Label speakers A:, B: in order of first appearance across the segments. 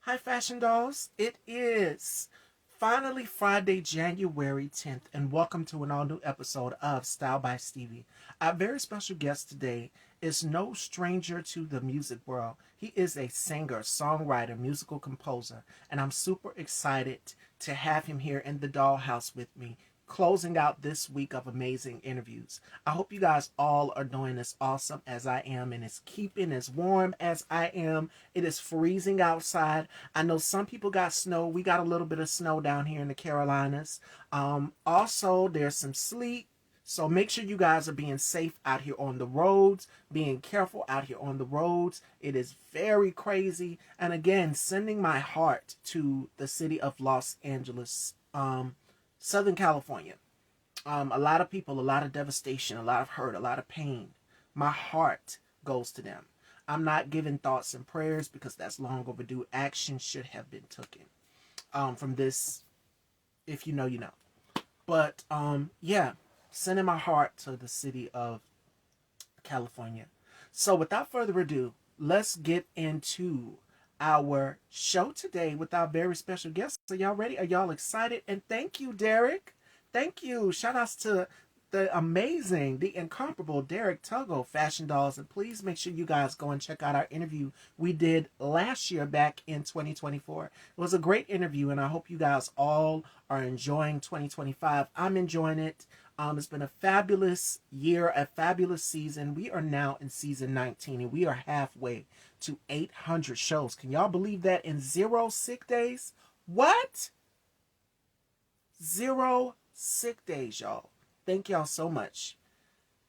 A: Hi, Fashion Dolls. It is finally Friday, January 10th, and welcome to an all new episode of Style by Stevie. Our very special guest today is no stranger to the music world. He is a singer, songwriter, musical composer, and I'm super excited to have him here in the dollhouse with me, closing out this week of amazing interviews. I hope you guys all are doing as awesome as I am and is keeping as warm as I am. It is freezing outside. I know some people got snow. We got a little bit of snow down here in the Carolinas. Also, there's some sleet. So make sure you guys are being safe out here on the roads, being careful out here on the roads. It is very crazy. And again, sending my heart to the city of Los Angeles, Southern California. A lot of people, a lot of devastation, a lot of hurt, a lot of pain. My heart goes to them. I'm not giving thoughts and prayers because that's long overdue. Action should have been taken from this. If you know, you know. But yeah, sending my heart to the city of California. So without further ado, let's get into our show today with our very special guest. Are y'all ready? Are y'all excited? And thank you, Derek. Thank you. Shout outs to the amazing, the incomparable Derek Tuggle, Fashion Dolls. And please make sure you guys go and check out our interview we did last year back in 2024. It was a great interview, and I hope you guys all are enjoying 2025. I'm enjoying it. It's been a fabulous year, a fabulous season. We are now in season 19, and we are halfway to 800 shows. Can y'all believe that in 0 sick days? What? 0 sick days, y'all. Thank y'all so much.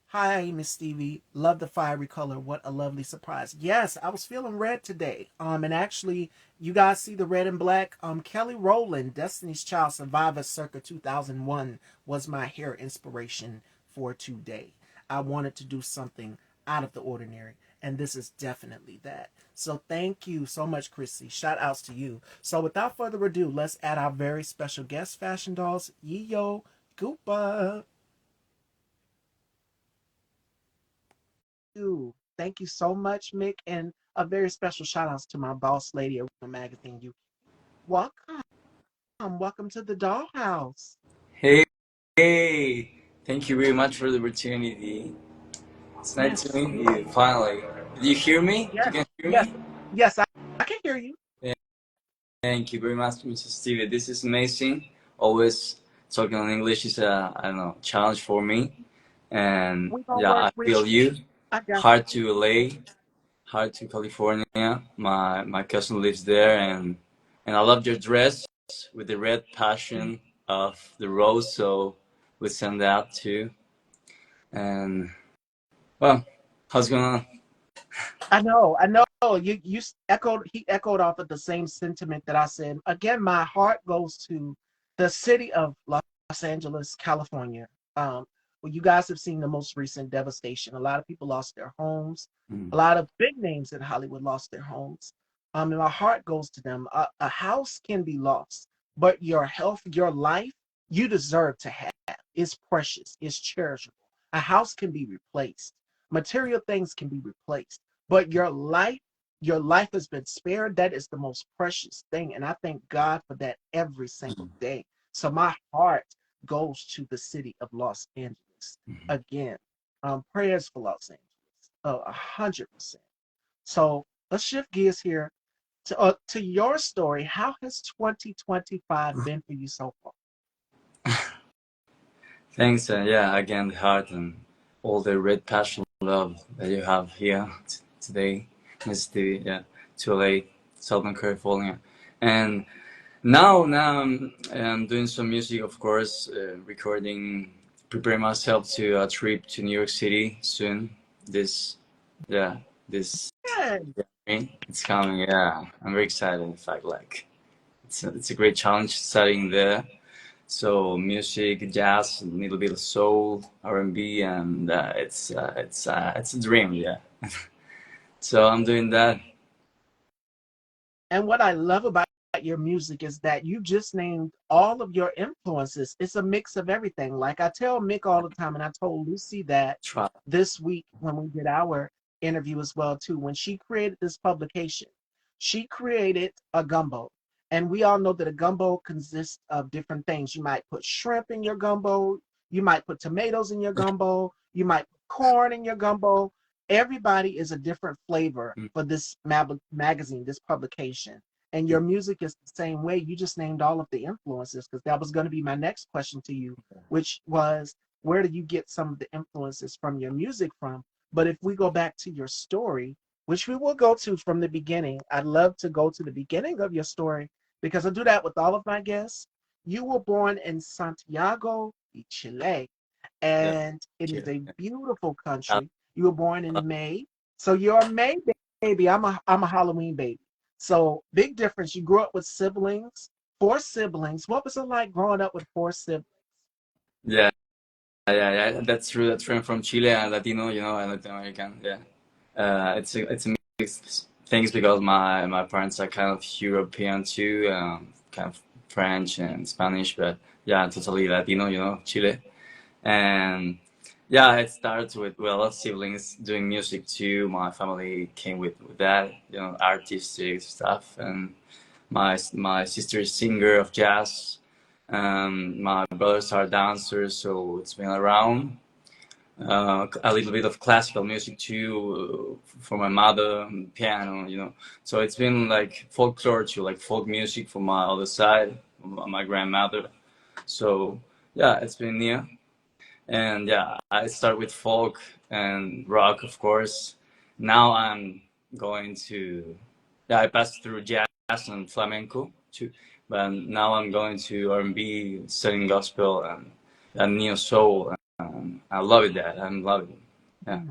A: Hi, Miss Stevie. Love the fiery color. What a lovely surprise. Yes, I was feeling red today. And actually, you guys see the red and black. Kelly Rowland, Destiny's Child Survivor circa 2001 was my hair inspiration for today. I wanted to do something out of the ordinary, and this is definitely that. So thank you so much, Chrissy. Shout outs to you. So without further ado, let's add our very special guest, Fashion Dolls, YeyoGupa. You. Thank you so much, Mick, and a very special shout outs to my boss lady at Magazine. You welcome, welcome to the dollhouse.
B: Hey, hey, thank you very much for the opportunity. It's nice to
A: Yes,
B: meet you, finally. Did you hear me? You
A: yes,
B: can hear
A: yes,
B: me?
A: yes. I can hear you.
B: Yeah, thank you very much, Mr. Stevie. This is amazing. Always talking in English is a, I don't know, challenge for me. And
A: We gonna
B: yeah,
A: work
B: I
A: with
B: feel
A: you.
B: you.
A: I got
B: Hard to LA, hard to California. My cousin lives there, and I love your dress with the red
A: you.
B: passion of the rose. So we send that too. And well, how's going on?
A: I know, I know. You echoed. He echoed off of the same sentiment that I said. Again, my heart goes to the city of Los Angeles, California. Well, you guys have seen the most recent devastation. A lot of people lost their homes.
B: Mm.
A: A lot of big names in Hollywood lost their homes. And my heart goes to them. A house can be lost, but your health, your life, you deserve to have. It's precious. It's cherishable. A house can be replaced. Material things can be replaced, but your life has been spared. That is the most precious thing, and I thank God for that every single day. So my heart goes to the city of Los Angeles
B: Mhm.
A: again. Prayers for Los Angeles, 100%. So let's shift gears here to your story. How has 2025 been for you so far?
B: Thanks, yeah, again, the heart and all the red passion love that you have here today, Miss Stevie, yeah, too late, Southern California. And now I'm doing some music, of course, recording, preparing myself to a trip to New York City soon. This, yeah, this,
A: Good.
B: yeah, it's coming, yeah. I'm very excited, in fact, like, it's a great challenge studying there. So music, jazz, a little bit of soul, R&B, and it's a dream, yeah. So I'm doing that.
A: And what I love about your music is that you just named all of your influences. It's a mix of everything. Like I tell Mick all the time, and I told Lucy that
B: Try.
A: this week when we did our interview as well too. When she created this publication, She created a gumbo. And we all know that a gumbo consists of different things. You might put shrimp in your gumbo, you might put tomatoes in your gumbo, you might put corn in your gumbo. Everybody is a different flavor
B: Mm.
A: for this magazine, this publication. And your music is the same way. You just named all of the influences because that was going to be my next question to you, which was where do you get some of the influences from your music from? But if we go back to your story, which we will go to from the beginning, I'd love to go to the beginning of your story because I do that with all of my guests. You were born in Santiago de Chile,
B: Yeah,
A: and it is
B: Chile.
A: a beautiful
B: I
A: country. You were born
B: love
A: in May, so you're a May baby. I'm a Halloween baby. So big difference. You grew up with siblings, four siblings. What was it like growing up with four siblings?
B: Yeah, yeah. That's true. That's true. I'm from Chile and Latino, and Latin American. Yeah, it's a mixed things because my parents are kind of European too, kind of French and Spanish, but yeah, totally Latino, Chile. And yeah, it starts with well, siblings doing music too. My family came with that, artistic stuff, and my sister is singer of jazz. My brothers are dancers, so it's been around. A little bit of classical music too for my mother, piano, So it's been like folklore too, like folk music for my other side, my grandmother. So yeah, it's been near. And yeah, I start with folk and rock, of course. Now I'm going to, yeah, I passed through jazz and flamenco too, but now I'm going to R&B, studying gospel and neo soul. And I love it. That I'm loving it.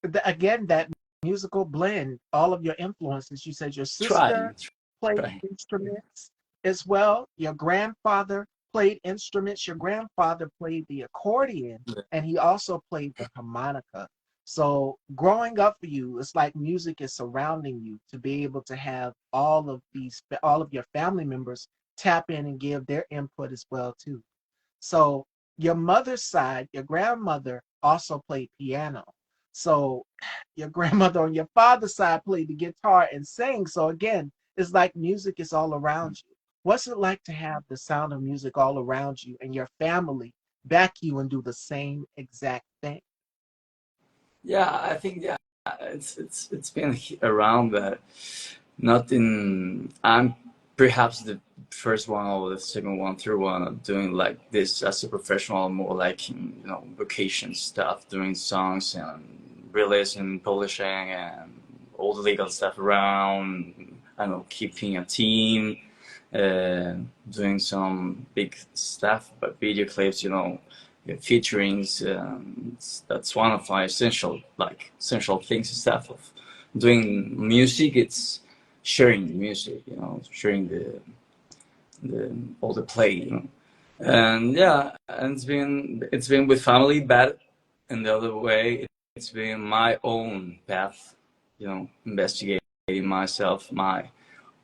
B: Yeah,
A: Again, that musical blend, all of your influences. You said your sister
B: trying,
A: played
B: trying.
A: instruments as well. Your grandfather played instruments. Your grandfather played the accordion and he also played the harmonica. So growing up for you, it's like music is surrounding you to be able to have all of your family members tap in and give their input as well too. So your mother's side, your grandmother also played piano. So your grandmother on your father's side played the guitar and sang. So again, it's like music is all around you. What's it like to have the sound of music all around you and your family back you and do the same exact thing?
B: Yeah, I think yeah, it's been around, but not in. I'm perhaps the first one or the second one, third one doing like this as a professional, more like vacation stuff, doing songs and releasing, publishing, and all the legal stuff around. I don't know, keeping a team, uh, doing some big stuff, but video clips, featurings. That's one of my essential things and stuff of doing music. It's sharing music, sharing the all the play, and yeah, and it's been with family, but in the other way, it's been my own path, investigating myself, my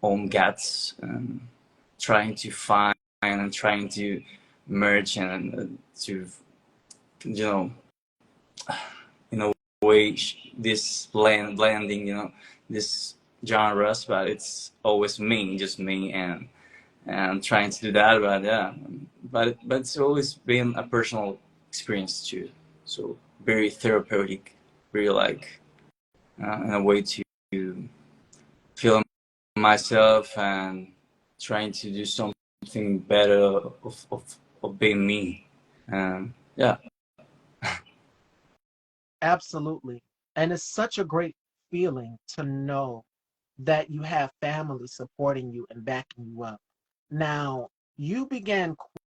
B: own guts, and trying to find and trying to merge and to you know in a way this blending this genres, but it's always me, just me, and trying to do that. But yeah, but it's always been a personal experience too, so very therapeutic, very like in a way to feel myself and trying to do something better of being me. Yeah.
A: Absolutely. And it's such a great feeling to know that you have family supporting you and backing you up. Now, you began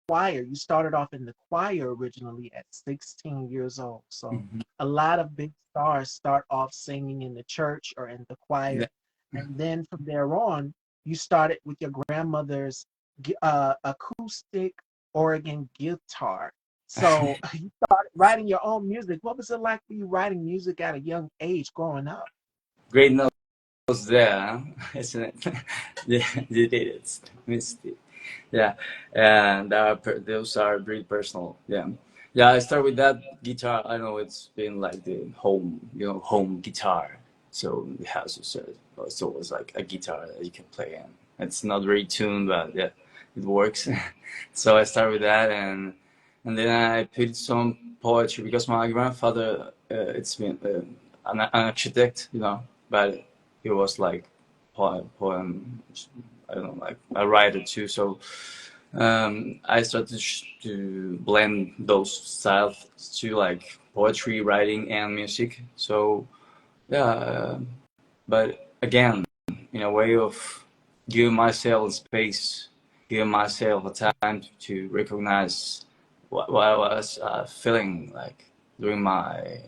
A: choir. You started off in the choir originally at 16 years old. So,
B: Mhm.
A: a lot of big stars start off singing in the church or in the
B: Yeah.
A: choir. And then from there on, you started with your grandmother's acoustic Oregon guitar. So, you started writing your own music. What was it like for you writing music at a young age growing up?
B: Great notes there, huh? Isn't it? Yeah, you did it. Missed it. Yeah, and those are very personal. Yeah, yeah. I start with that guitar. I know it's been like the home guitar. So the house is it's always like a guitar that you can play, and it's not very tuned, but yeah, it works. So I started with that, and then I put some poetry because my grandfather, it's been an architect, you know, but he was like poem, I don't know, like a writer too. So I started to blend those styles to like poetry, writing, and music. So yeah, but again, in a way of giving myself space, giving myself a time to recognize what I was feeling like during my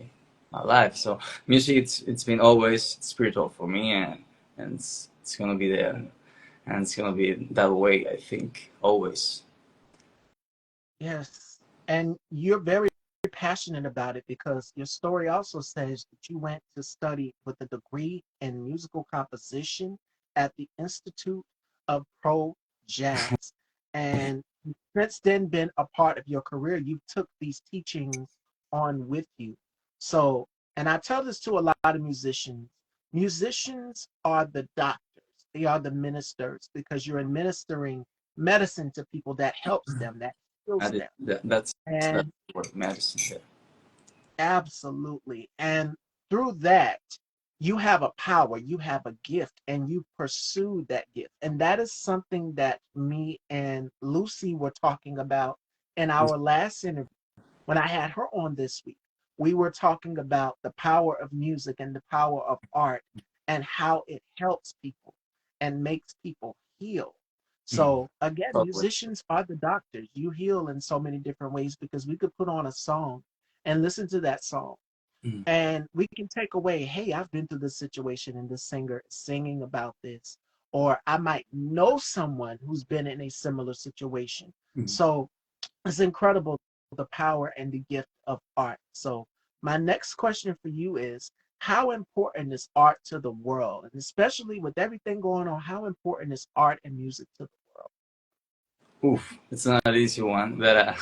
B: life. So music, it's been always spiritual for me, and it's gonna be there, and it's gonna be that way. I think always.
A: Yes. And you're very passionate about it because your story also says that you went to study with a degree in musical composition at the Institute of Pro Jazz. And since then been a part of your career, you took these teachings on with you. So, and I tell this to a lot of musicians. Musicians are the doctors, they are the ministers because you're administering medicine to people that helps them, that heals them.
B: That's
A: And
B: what medicine. Yeah.
A: absolutely. And through that, you have a power, you have a gift, and you pursue that gift. And that is something that me and Lucy were talking about in our last interview. When I had her on this week, we were talking about the power of music and the power of art and how it helps people and makes people heal.
B: Mm.
A: So, again,
B: Totally.
A: musicians are the doctors. You heal in so many different ways because we could put on a song and listen to that song
B: Mm.
A: and we can take away, hey, I've been through this situation and this singer is singing about this, or I might know someone who's been in a similar situation.
B: Mm.
A: So it's incredible the power and the gift of art. So my next question for you is, how important is art to the world? And especially with everything going on, how important is art and music to the world?
B: Oof, it's not an easy one, but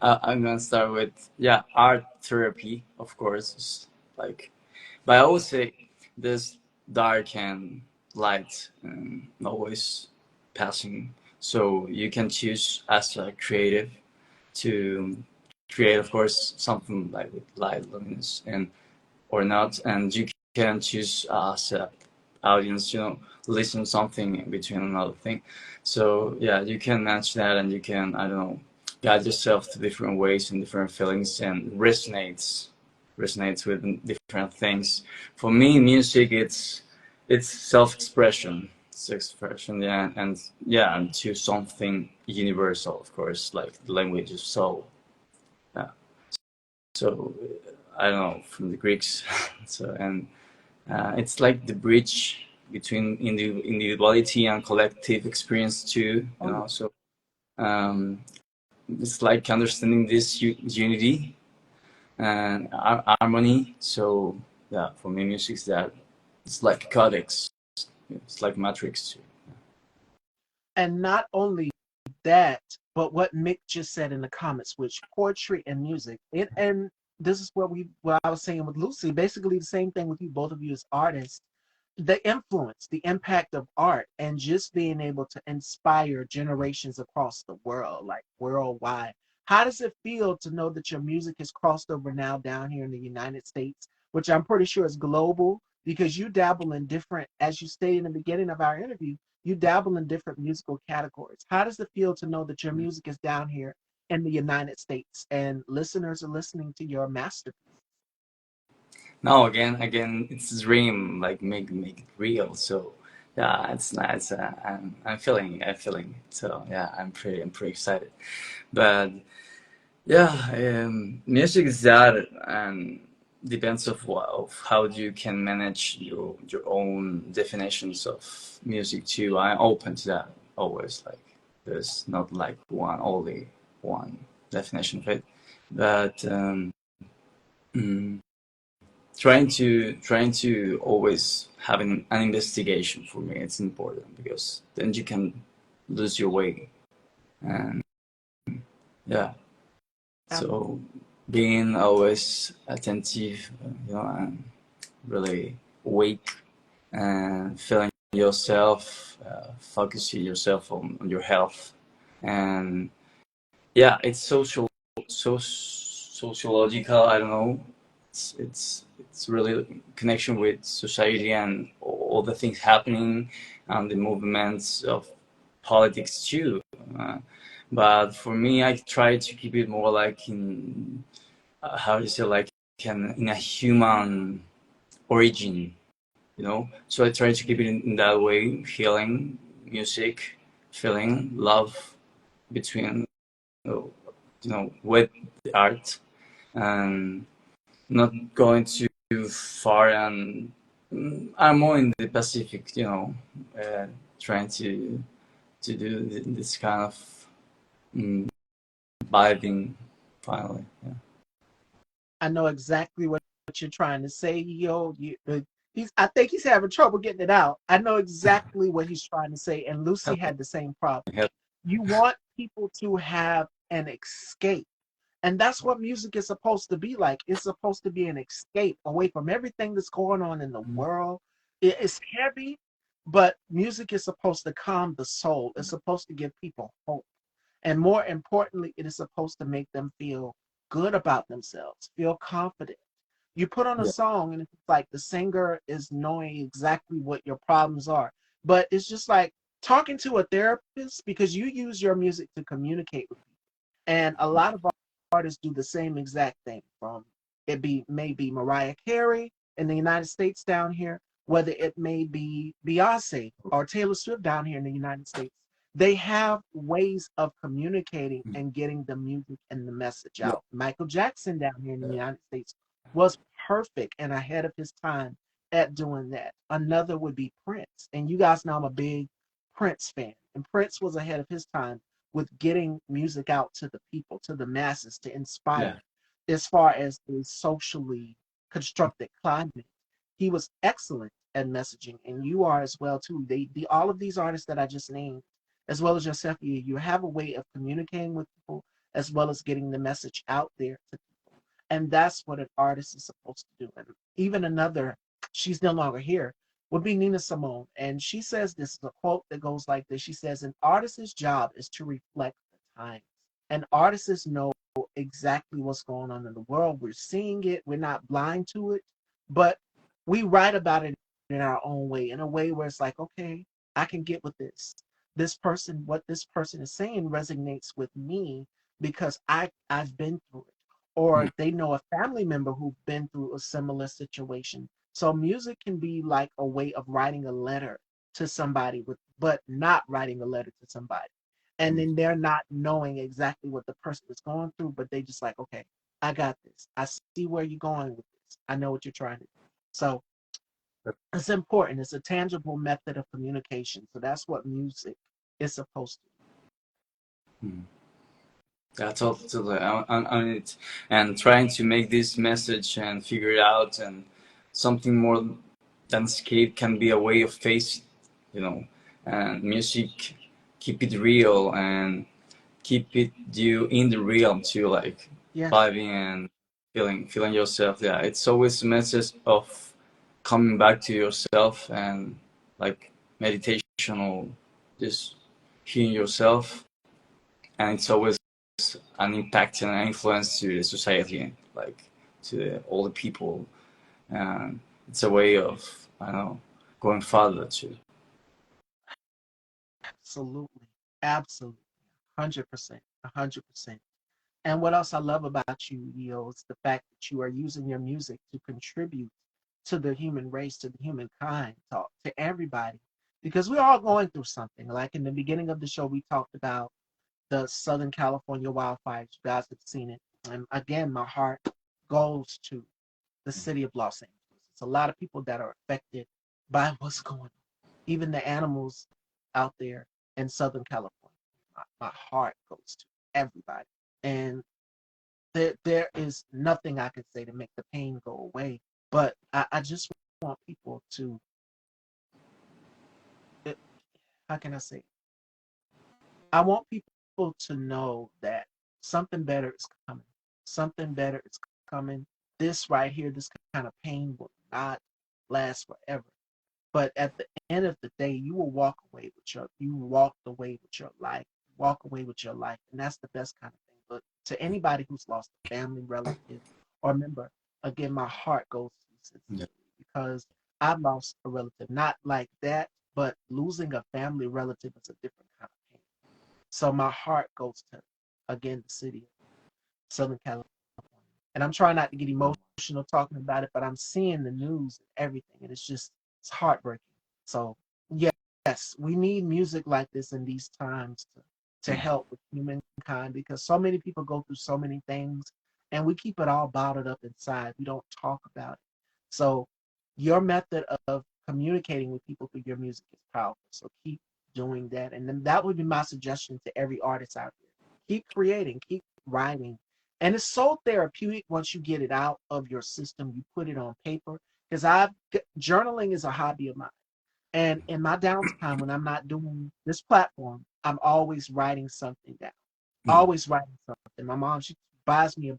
B: I'm gonna start with yeah, art therapy, of course. Like, but I always say this dark and light and always passing. So you can choose as a creative to create, of course, something like with liveliness and or not, and you can choose as a audience, you know, listen something in between another thing. So yeah, you can match that, and you can, I don't know, guide yourself to different ways and different feelings, and resonates with different things. For me, music, it's self-expression. It's expression, yeah, and yeah, and to something universal, of course, like the language of soul. Yeah. So I don't know, from the Greeks. So and it's like the bridge between individuality and collective experience too. You
A: Oh,
B: know, so um, it's like understanding this unity and harmony. So yeah, for me, music is that it's like a codex. It's like Matrix too.
A: and not only that, but what Mick just said in the comments, which poetry and music, and this is what I was saying with Lucy, basically the same thing with you, both of you as artists, the influence, the impact of art, and just being able to inspire generations across the world, like worldwide. How does it feel to know that your music has crossed over now down here in the United States, which I'm pretty sure is global because you dabble in different, as you stated in the beginning of our interview, you dabble in different musical categories. How does it feel to know that your music is down here in the United States and listeners are listening to your masterpiece?
B: No, again, it's a dream. Like make it real. So yeah, it's nice. I'm feeling it. So yeah, I'm pretty excited. But yeah, music is that, and depends of how you can manage your own definitions of music too. I'm open to that always. Like there's not like only one definition of it, but mm, trying to always have an investigation for me. It's important because then you can lose your way, and yeah. So being always attentive, you know, and really awake and feeling yourself, focusing yourself on your health, and yeah, it's sociological. I don't know. It's really connection with society and all the things happening and the movements of politics too. Uh, but for me, I try to keep it more like in how do you say, like in a human origin, you know. So I try to keep it in that way, healing music, feeling love between with the art, and not going too far. And I'm more in the Pacific, trying to do this kind of mm, vibing finally. Yeah.
A: I know exactly what you're trying to say, yo. I think he's having trouble getting it out. I know exactly what he's trying to say, and Lucy had the same problem. You want people to have an escape. And that's what music is supposed to be like. It's supposed to be an escape away from everything that's going on in the world. It's heavy, but music is supposed to calm the soul. It's supposed to give people hope. And more importantly, it is supposed to make them feel good about themselves, feel confident. You put on a
B: Yeah.
A: song and it's like the singer is knowing exactly what your problems are. But it's just like talking to a therapist because you use your music to communicate with people. And a lot of artists do the same exact thing. From it be maybe Mariah Carey in the United States down here, whether it may be Beyonce or Taylor Swift down here in the United States. They have ways of communicating and getting the music and the message
B: Yeah.
A: out. Michael Jackson down here in the United States was perfect and ahead of his time at doing that. Another would be Prince. And you guys know I'm a big Prince fan. And Prince was ahead of his time with getting music out to the people, to the masses, to
B: Yeah.
A: inspire. As far as the socially constructed climate, he was excellent at messaging, and you are as well too. All of these artists that I just named, as well as yourself, you have a way of communicating with people as well as getting the message out there to people, and that's what an artist is supposed to do. And even another, she's no longer here, would be Nina Simone. And she says this is a quote that goes like this. She says, an artist's job is to reflect the times. And artists know exactly what's going on in the world. We're seeing it. We're not blind to it, but we write about it in our own way, in a way where it's like, okay, I can get with this. This person, what this person is saying resonates with me because I've been through it.
B: Mm.
A: Or they know a family member who's been through a similar situation. So music can be like a way of writing a letter to somebody but not writing a letter to somebody. And then they're not knowing exactly what the person is going through, but they just like, okay, I got this. I see where you're going with this. I know what you're trying to do. So it's important. It's a tangible method of communication. So that's what music is supposed to
B: Mm. Yeah, totally. On it, and trying to make this message and figure it out, and something more than escape can be a way of face, you know. And music keep it real and keep it you in the realm too, like
A: be. Yes,
B: vibing and feeling yourself. Yeah, it's always a message of coming back to yourself and like meditation or just hearing yourself, and it's always an impact and an influence to the society, like all the people, and it's a way of I don't know going further too.
A: absolutely. Absolutely. 100%. 100%. And what else I love about you, Leo, is the fact that you are using your music to contribute to the human race, to the humankind, to everybody. Because we're all going through something. Like in the beginning of the show, we talked about the Southern California wildfires. You guys have seen it. And again, my heart goes to the city of Los Angeles. It's a lot of people that are affected by what's going on. Even the animals out there in Southern California. My heart goes to everybody. And there is nothing I can say to make the pain go away. But I just want people to, uh, how can I say? I want people to know that something better is coming. Something better is coming. This right here, this kind of pain will not last forever. But at the end of the day, you walked away with your life, walk away with your life, and that's the best kind of thing. But to anybody who's lost a family relative or member, again, my heart goes to you
B: Yeah.
A: sincerely because I've lost a relative, not like that, but losing a family relative is a different kind of pain. So my heart goes to, again, the city of Southern California. And I'm trying not to get emotional talking about it, but I'm seeing the news and everything, and it's heartbreaking. So yes, we need music like this in these times to
B: Yeah.
A: help with humankind because so many people go through so many things, and we keep it all bottled up inside. We don't talk about it. So your method of communicating with people through your music is powerful. So keep doing that, and then that would be my suggestion to every artist out there. Keep creating, keep writing, and it's so therapeutic once you get it out of your system. You put it on paper because I've journaling is a hobby of mine. And in my downtime, when I'm not doing this platform, I'm always writing something down.
B: Mm.
A: Always writing something. My mom, she bought me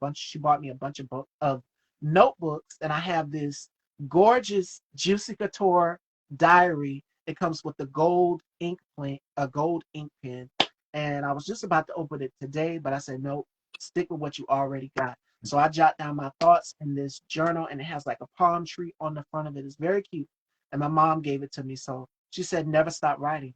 A: a bunch of notebooks, and I have this gorgeous Juicy Couture diary. It comes with the gold ink pen. And I was just about to open it today, but I said, no, stick with what you already got. So I jot down my thoughts in this journal, and it has like a palm tree on the front of it. It's very cute, and my mom gave it to me. So she said, never stop writing.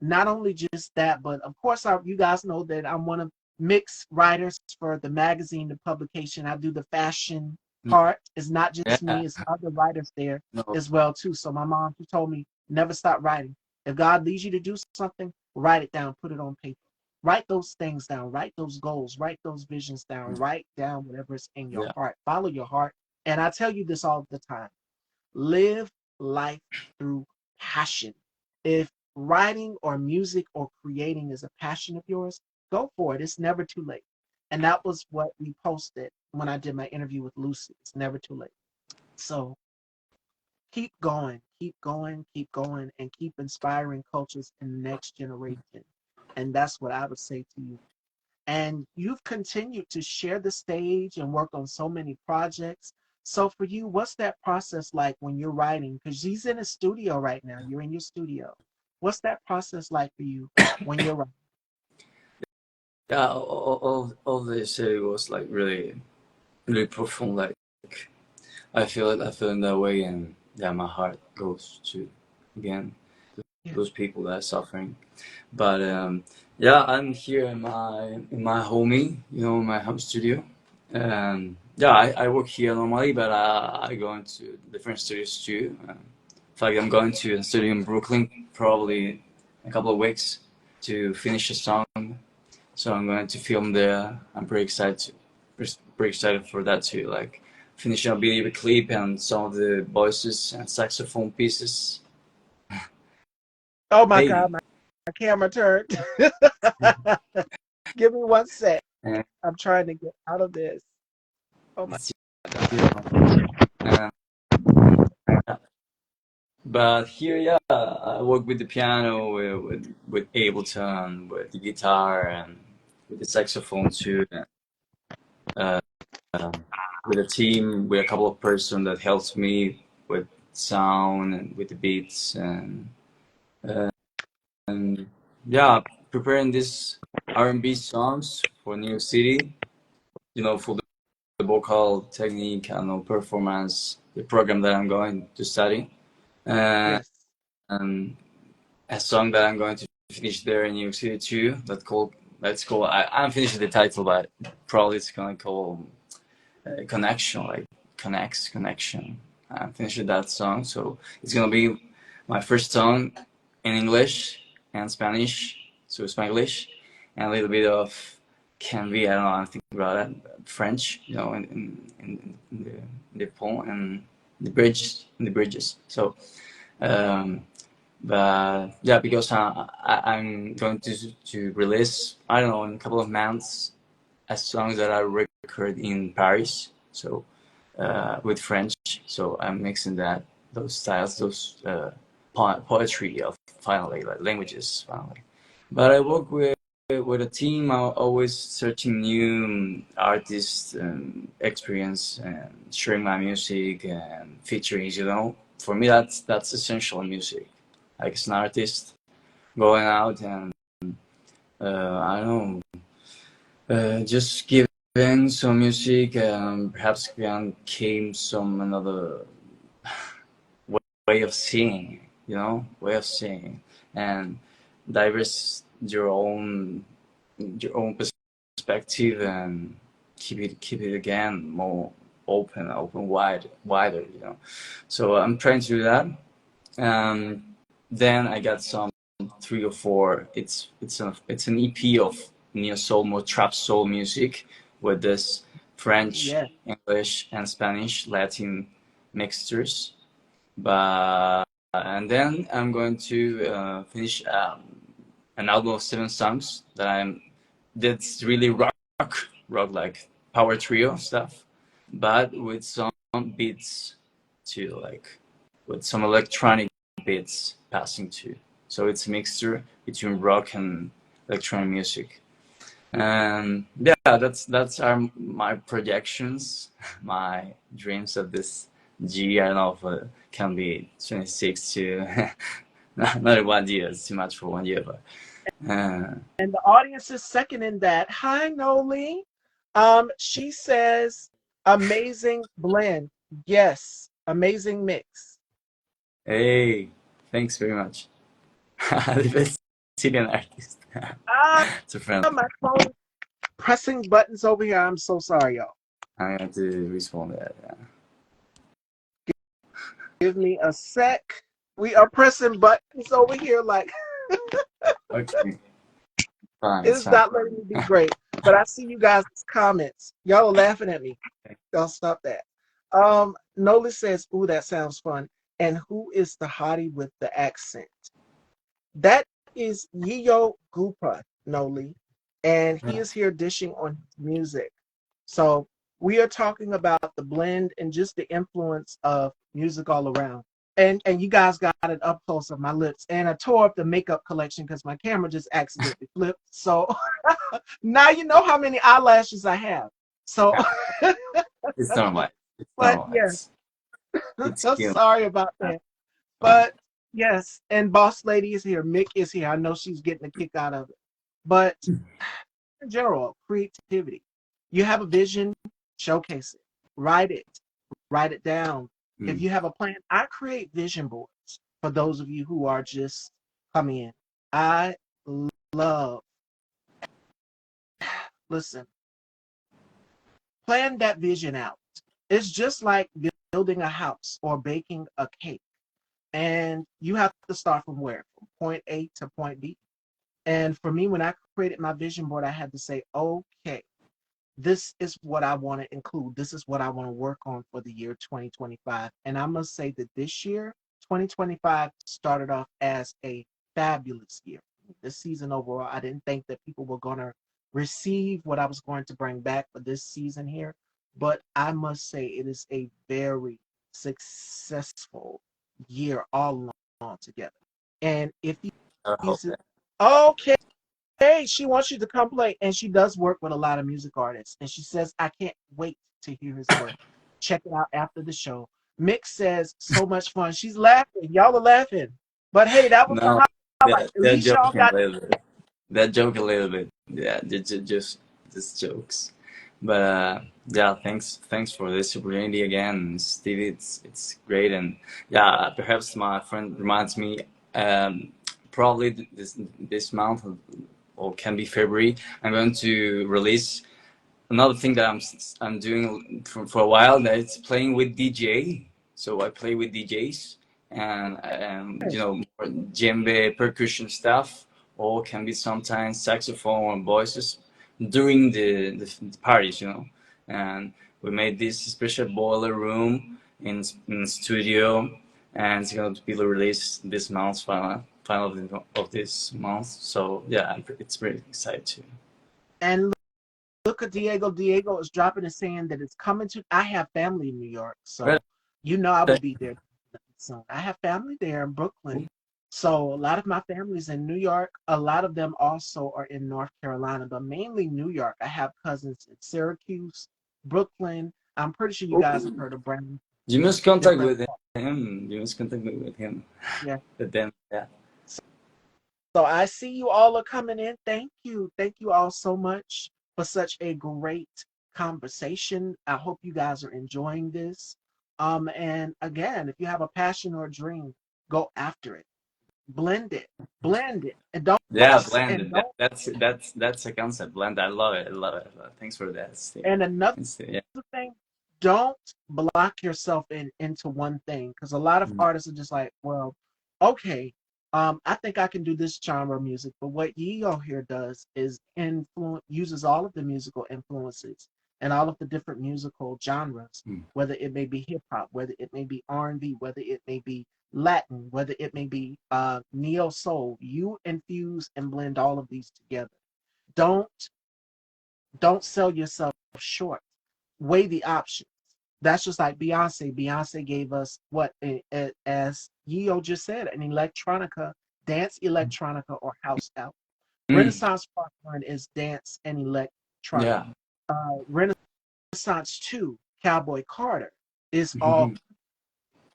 A: Not only just that, but of course, you guys know that I'm one of mixed writers for the magazine, the publication. I do the fashion part. It's not just
B: Yeah.
A: me; it's other writers there
B: No.
A: as well too. So my mom, she told me, never stop writing. If God leads you to do something, write it down, put it on paper. Write those things down, write those goals, write those visions down, write down whatever's in your
B: Yeah.
A: heart. Follow your heart. And I tell you this all the time: live life through passion. If writing or music or creating is a passion of yours, go for it. It's never too late. And that was what we posted when I did my interview with Lucy. It's never too late. So keep going, keep going, and keep inspiring cultures in the next generation. And that's what I would say to you. And you've continued to share the stage and work on so many projects. So for you, what's that process like when you're writing? Because he's in a studio right now. You're in your studio. What's that process like for you when you're writing?
B: Yeah. All they say was like really, really profound. Like I feel it. I feel in that way, and yeah, my heart goes to again
A: Yeah.
B: those people that are suffering. But yeah, I'm here in my homie, my home studio. Yeah, I work here normally, but I go into different studios too. In fact, I'm going to a studio in Brooklyn probably a couple of weeks to finish a song. So I'm going to film there. I'm pretty excited for that too. Like finishing a video clip and some of the voices and saxophone pieces.
A: Oh my God,
B: Hey,
A: my camera turned. Give me 1 sec.
B: uh,
A: I'm trying to get out of this. Oh my
B: it's you
A: God.
B: know, uh, but here, yeah, I work with the piano, with Ableton, with the guitar, and with the saxophone too. And, uh, with a team, with a couple of person that helps me with sound and with the beats uh, and yeah, preparing these R&B songs for New York City. For the vocal technique and performance, the program that I'm going to study, and
A: Yes.
B: a song that I'm going to finish there in New York City too. That's called. I'm finishing the title, but probably it's gonna call Connection, like connects connection. I'm finishing that song, so it's gonna be my first song in English and Spanish, so Spanglish, and a little bit of can be I don't know. I'm thinking about that French, in the poem and the bridges. So. Um, but yeah, because I'm going to release I don't know in a couple of months a song that I record in Paris, so with French. So I'm mixing those styles, those poetry of finally like languages finally. But I work with a team. I'm always searching new artists and experience and sharing my music and featuring. for me, that's essential in music. Like as an artist, going out and I don't know, just giving some music, perhaps can came some another way of seeing, way of seeing, and diverse your own perspective, and keep it again more open wider. So I'm trying to do that. Then I got some 3 or 4. It's an EP of neo soul, more trap soul music with this French,
A: Yeah.
B: English, and Spanish Latin mixtures. But and then I'm going to finish an album of 7 songs that's really rock like power trio stuff, but with some beats too, like with some electronic beats passing too. So it's a mixture between rock and electronic music. And yeah, that's my projections, my dreams of this G. I don't know if it can be 26 to not 1 year. It's too much for 1 year, but uh,
A: And the audience is seconding that. Hi, Noli. She says, amazing blend. Yes, amazing mix.
B: hey, thanks very much. The best Chilean artist.
A: Ah,
B: It's a friend.
A: my phone pressing buttons over here. I'm so sorry, y'all.
B: I'm going to respond to that.
A: Give me a sec. We are pressing buttons over here like
B: Okay, fine, it's
A: it's
B: fine.
A: not letting me be great. But I see you guys' comments. Y'all are laughing at me. Y'all stop that. Nola says, ooh, that sounds fun. And who is the hottie with the accent? That is YeyoGupa, Noli. And he is here dishing on his music. So we are talking about the blend and just the influence of music all around. And you guys got an up close of my lips. And I tore up the makeup collection because my camera just accidentally flipped. So now you know how many eyelashes I have. So,
B: It's normal. It's
A: but
B: normal.
A: yeah,
B: It's
A: I'm
B: cute.
A: sorry about that.
B: Fine.
A: But yes, and Boss Lady is here. Mick is here. I know she's getting a kick out of it. But in general, creativity. You have a vision, showcase it. Write it down. If
B: Mm.
A: you have a plan, I create vision boards for those of you who are just coming in. I love, listen, plan that vision out. It's just like building a house or baking a cake. And you have to start from where? From point A to point B. And for me, when I created my vision board, I had to say, okay, this is what I want to include. This is what I want to work on for the year 2025. And I must say that this year, 2025, started off as a fabulous year. This season overall, I didn't think that people were going to receive what I was going to bring back for this season here. But I must say, it is a very successful year all along together. And if you
B: I hope
A: use it,
B: that.
A: okay. Hey, she wants you to come play, and she does work with a lot of music artists. And she says, I can't wait to hear his work. Check it out after the show. Mick says, so much fun. She's laughing. Y'all are laughing. But hey, that was the
B: No,
A: highlight. At
B: they're
A: least y'all
B: joking a
A: got
B: little bit. They joke a little bit. Yeah, just jokes. But yeah, thanks for this opportunity again, Stevie. It's great, and yeah, perhaps my friend reminds me. Um, Probably this month, or can be February. I'm going to release another thing that I'm doing for a while. That it's playing with DJ. So I play with DJs, and more djembe percussion stuff, or can be sometimes saxophone or voices during the parties. And we made this special boiler room in studio, and it's going to be released this month, final of this month. So yeah, it's very excited too.
A: and look at Diego. Diego is dropping and saying that it's coming to. I have family in New York,
B: Right.
A: so you know I will be there soon. I have family there in Brooklyn. So a lot of my family's in New York. A lot of them also are in North Carolina, but mainly New York. I have cousins in Syracuse, Brooklyn. I'm pretty sure you guys have heard of Brown.
B: You must contact
A: Different.
B: with him. him. You must contact me with him.
A: Yeah.
B: With them. Yeah.
A: So I see you all are coming in. Thank you. Thank you all so much for such a great conversation. I hope you guys are enjoying this. And again, if you have a passion or a dream, go after it. Blend it, and don't
B: Yeah,
A: and
B: blended.
A: don't.
B: That's a concept. Blend. I love it. I love it. Thanks for that, Steve.
A: And another
B: Yeah.
A: thing, don't block yourself into one thing, because a lot of
B: Mm,
A: artists are just like, well, okay, I think I can do this genre of music, but what Yeo here does is uses all of the musical influences and all of the different musical genres,
B: mm.
A: whether it may be hip hop, whether it may be R&B, whether it may be Latin, whether it may be neo soul. You infuse and blend all of these together. Don't don't sell yourself short. Weigh the options. That's just like Beyonce. Beyonce gave us what, as Yeo just said, an electronica, dance electronica or house album.
B: Mm.
A: Renaissance Part 1 is dance and electronica.
B: Yeah.
A: Renaissance 2, Cowboy Carter, is all,
B: Mhm.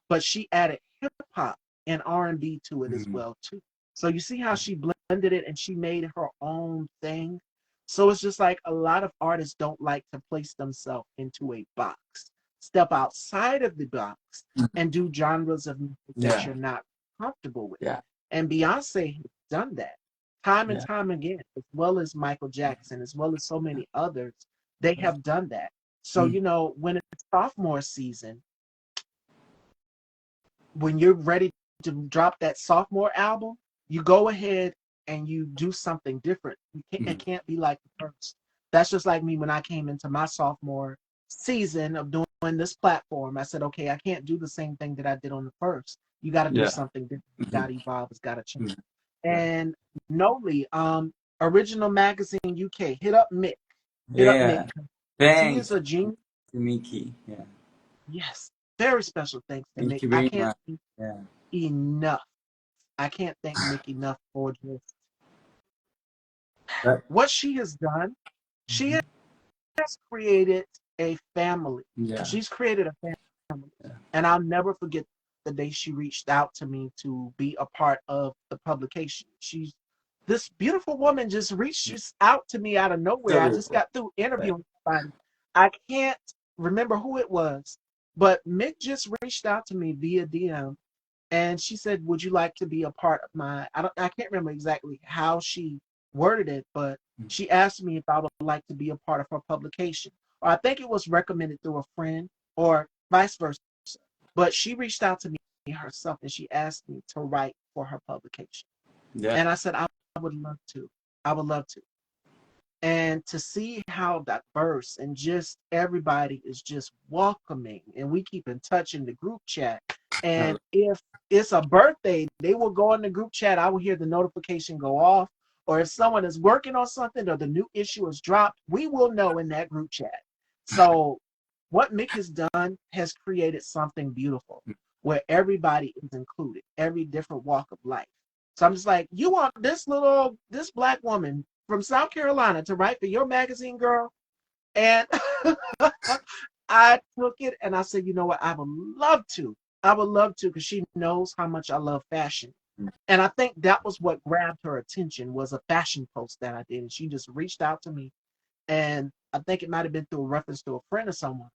A: but she added hip hop and R&B to it as
B: Mhm.
A: well too. So you see how she blended it and she made her own thing. So it's just like a lot of artists don't like to place themselves into a box. Step outside of the box and do genres of music that
B: Yeah.
A: you're not comfortable with.
B: Yeah.
A: And Beyonce has done that time and
B: Yeah.
A: time again, as well as Michael Jackson, as well as so many others. They have done that. So,
B: Mm.
A: when it's sophomore season, when you're ready to drop that sophomore album, you go ahead and you do something different. It
B: Mm.
A: can't be like the first. That's just like me when I came into my sophomore season of doing this platform. I said, okay, I can't do the same thing that I did on the first. You got to do
B: Yeah.
A: something different. You got
B: Mhm.
A: to evolve. It's got to change.
B: Mhm. Yeah.
A: And Noli, Original Magazine UK, hit up Mick. Hit up Mick.
B: Yeah.
A: He is
B: Thanks,
A: a genius.
B: Miki. Yeah.
A: Yes. Very special thanks to
B: Thank
A: Mick.
B: you
A: I
B: very
A: can't
B: much.
A: thank
B: Yeah.
A: enough. I can't thank Mick enough for just
B: That,
A: what she has done. She has created a family.
B: yeah.
A: She's created a family.
B: Yeah.
A: And I'll never forget the day she reached out to me to be a part of the publication. This beautiful woman just reached out to me out of nowhere.
B: So
A: I just
B: beautiful.
A: got through
B: Yeah.
A: interviewing somebody. I can't remember who it was, but Mick just reached out to me via DM, and she said, "Would you like to be a part of my?" I can't remember exactly how she worded it, but
B: Mm.
A: she asked me if I would like to be a part of her publication. Or I think it was recommended through a friend, or vice versa. But she reached out to me herself, and she asked me to write for her publication,
B: Yeah.
A: and I said I would love to. I would love to. And to see how diverse and just everybody is just welcoming, and we keep in touch in the group chat. And if it's a birthday, they will go in the group chat. I will hear the notification go off. Or if someone is working on something or the new issue is dropped, we will know in that group chat. So what Mick has done has created something beautiful where everybody is included, every different walk of life. So I'm just like, you want this black woman from South Carolina to write for your magazine, girl? And I took it and I said, you know what? I would love to. I would love to, because she knows how much I love fashion. And I think that was what grabbed her attention, was a fashion post that I did. And she just reached out to me. And I think it might have been through a reference to a friend or someone.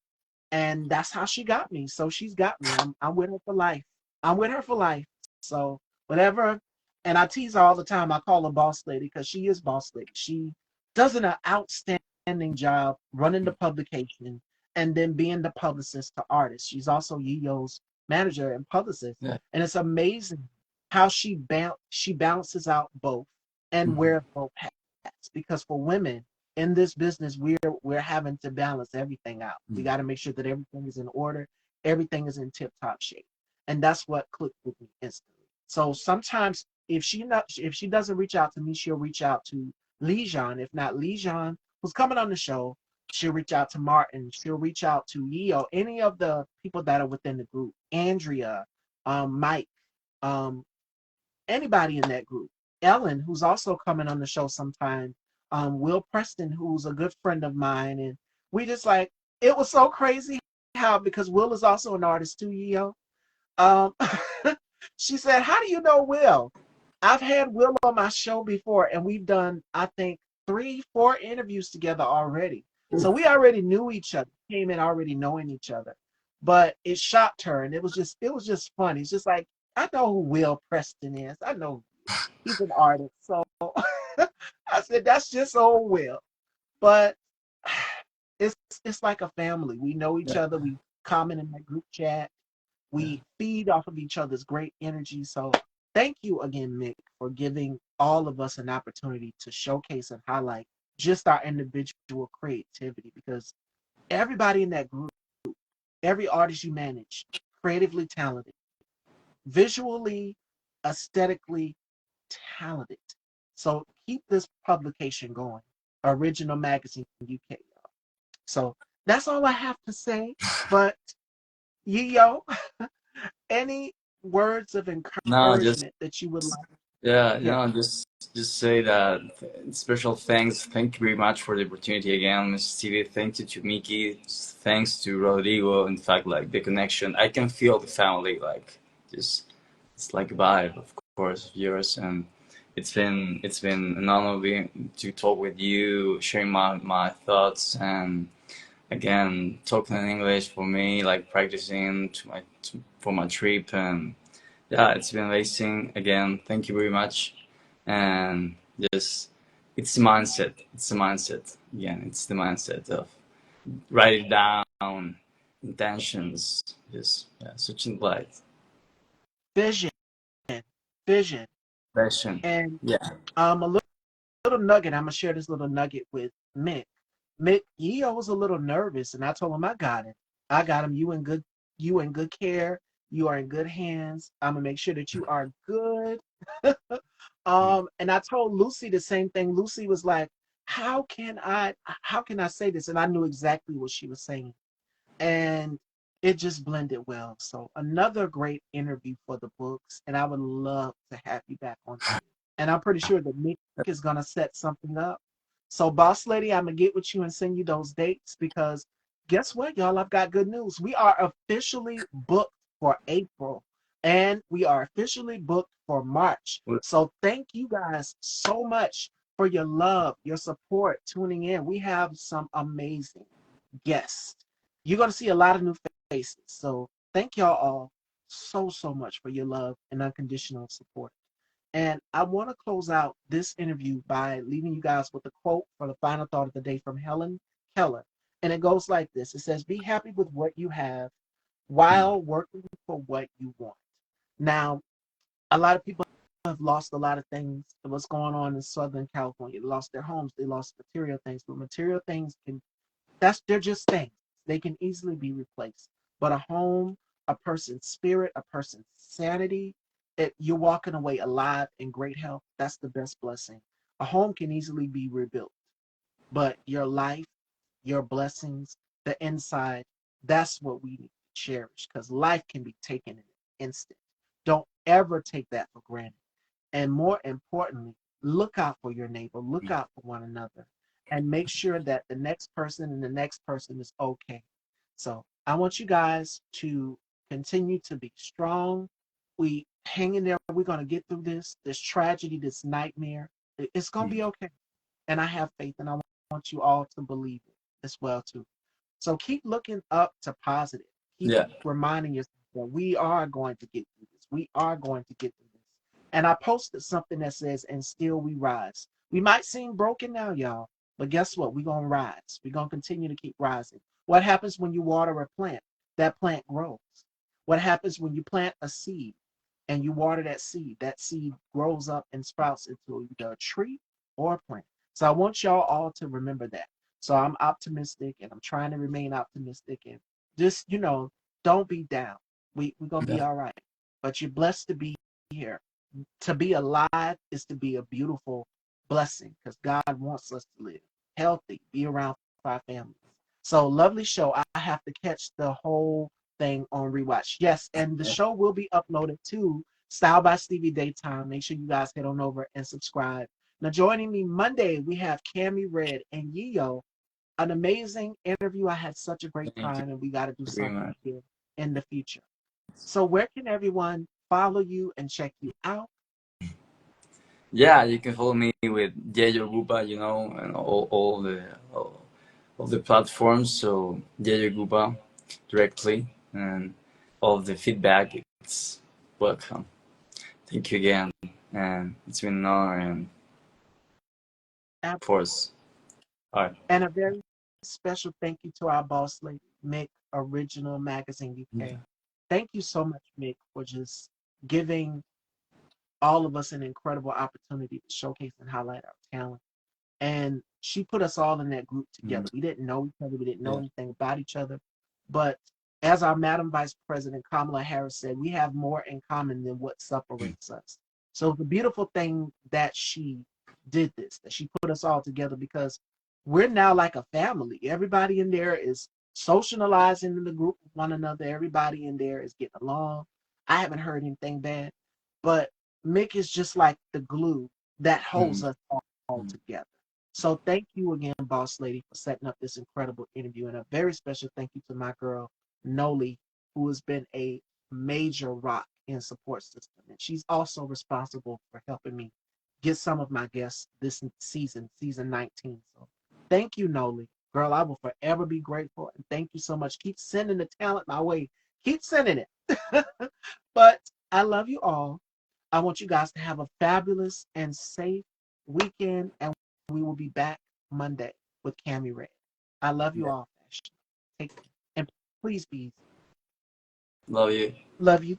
A: And that's how she got me. So she's got me. I'm with her for life. I'm with her for life. So whatever. And I tease her all the time. I call her boss lady, because she is boss lady. She does an outstanding job running the publication and then being the publicist to artists. She's also Yeyo's manager and publicist.
B: Yeah.
A: And it's amazing how she balances out both and
B: Mhm.
A: wears both hats. Because for women, in this business, we're having to balance everything out. We
B: Mm.
A: got to make sure that everything is in order, everything is in tip top shape, and that's what clicked with me instantly. So sometimes if she doesn't reach out to me, she'll reach out to Lijon. If not Lijon, who's coming on the show, she'll reach out to Martin. She'll reach out to Yeo, any of the people that are within the group, Andrea, Mike, um, anybody in that group. Ellen, who's also coming on the show sometime, Will Preston, who's a good friend of mine, and we just like, it was so crazy how, because Will is also an artist too, Yeo. Um, she said, "How do you know Will?" I've had Will on my show before, and we've done, I think, 3, 4 interviews together already. So we already knew each other, came in already knowing each other. But it shocked her, and it was just funny. It's just like, I know who Will Preston is. I know he's an artist. So I said, that's just old Will. But it's it's like a family. We know each
B: Yeah.
A: other. We comment in that group chat.
B: Yeah.
A: We feed off of each other's great energy. So thank you again, Mick, for giving all of us an opportunity to showcase and highlight just our individual creativity, because everybody in that group, every artist you manage, creatively talented, visually, aesthetically talented. So keep this publication going. Original Magazine UK. So that's all I have to say. But Yo, any words of
B: No, just
A: encouragement that you would like?
B: yeah,
A: Yeah,
B: just say that special thanks. Thank you very much for the opportunity again, Mr. Stevie. Thank you to Miki. Thanks to Rodrigo. In fact, like the connection, I can feel the family. Like just it's like a vibe, of course, of yours. And it's been an honor to talk with you, sharing my thoughts, and again talking in English for me, like practicing for my trip. And yeah, it's been amazing. Again, thank you very much. And just, it's the mindset. It's the mindset. Again, it's the mindset of write it down, intentions. Just, yeah, such a light.
A: vision, vision,
B: Passion.
A: and
B: Yeah.
A: a little nugget. I'm gonna share this little nugget with Mick. Mick, Yeo was a little nervous, and I told him I got him. I got him. You in good care. You are in good hands. I'm gonna make sure that you are good. And I told Lucy the same thing. Lucy was like, how can I say this?" And I knew exactly what she was saying. And it just blended well. So another great interview for the books, and I would love to have you back on here. And I'm pretty sure that Nick is gonna set something up. So, boss lady, I'm gonna get with you and send you those dates, because guess what, y'all? I've got good news. We are officially booked for April, and we are officially booked for March. So thank you guys so much for your love, your support, tuning in. We have some amazing guests. You're going to see a lot of new faces. So thank y'all all so much for your love and unconditional support. And I want to close out this interview by leaving you guys with a quote for the final thought of the day from Helen Keller. And it goes like this. It says, "Be happy with what you have while working for what you want." Now, a lot of people have lost a lot of things. What's going on in Southern California? They lost their homes. They lost material things. But material things they're just things. They can easily be replaced. But a home, a person's spirit, a person's sanity, you're walking away alive in great health. That's the best blessing. A home can easily be rebuilt, but your life, your blessings, the inside, that's what we need to cherish, because life can be taken in an instant. Don't ever take that for granted. And more importantly, look out for your neighbor, look out for one another, and make sure that the next person and the next person is okay. So I want you guys to continue to be strong. We hang in there. We're going to get through this tragedy, this nightmare. It's going to be okay. And I have faith, and I want you all to believe it as well too. So keep looking up to positive. Keep
B: Yeah.
A: reminding yourself that we are going to get through this. We are going to get through this. And I posted something that says, "And still we rise." We might seem broken now, y'all, but guess what? We're going to rise. We're going to continue to keep rising. What happens when you water a plant? That plant grows. What happens when you plant a seed and you water that seed? That seed grows up and sprouts into either a tree or a plant. So I want y'all all to remember that. So I'm optimistic, and I'm trying to remain optimistic, and just, don't be down. We're gonna be
B: Yeah.
A: all right. But you're blessed to be here. To be alive is to be a beautiful blessing, because God wants us to live healthy, be around our families. So lovely show. I have to catch the whole thing on rewatch. Yes, and the show will be uploaded to Style by Stevie Daytime. Make sure you guys head on over and subscribe. Now joining me Monday, we have Cammy Red and Yeo. An amazing interview. I had such a great
B: Thank you
A: time, and we got to do
B: very
A: something
B: much.
A: again in the future. So where can everyone follow you and check you out?
B: Yeah, you can follow me with YeyoGupa, and all the platforms. So YeyoGupa directly, and all the feedback. It's welcome. Thank you again, and it's been an honor, and
A: Ab-
B: of course, art.
A: And a very special thank you to our boss lady, Mick, Original Magazine UK.
B: Yeah.
A: Thank you so much, Mick, for just giving all of us an incredible opportunity to showcase and highlight our talent. And she put us all in that group
B: Mm,
A: together. We didn't know each other, we didn't know
B: yeah.
A: anything about each other. But as our Madam Vice President Kamala Harris said, we have more in common than what separates us. So the beautiful thing that she did this, that she put us all together because we're now like a family. Everybody in there is socializing in the group with one another. Everybody in there is getting along. I haven't heard anything bad, but Mick is just like the glue that holds
B: Mm,
A: us all
B: mm.
A: together. So thank you again, Boss Lady, for setting up this incredible interview. And a very special thank you to my girl, Noli, who has been a major rock in support system. And she's also responsible for helping me get some of my guests this season 19. So thank you, Noli. Girl, I will forever be grateful. And thank you so much. Keep sending the talent my way. Keep sending it. But I love you all. I want you guys to have a fabulous and safe weekend, and we will be back Monday with Cami Red. I love you
B: Yeah.
A: all. Take care. And please be easy.
B: Love you.
A: Love you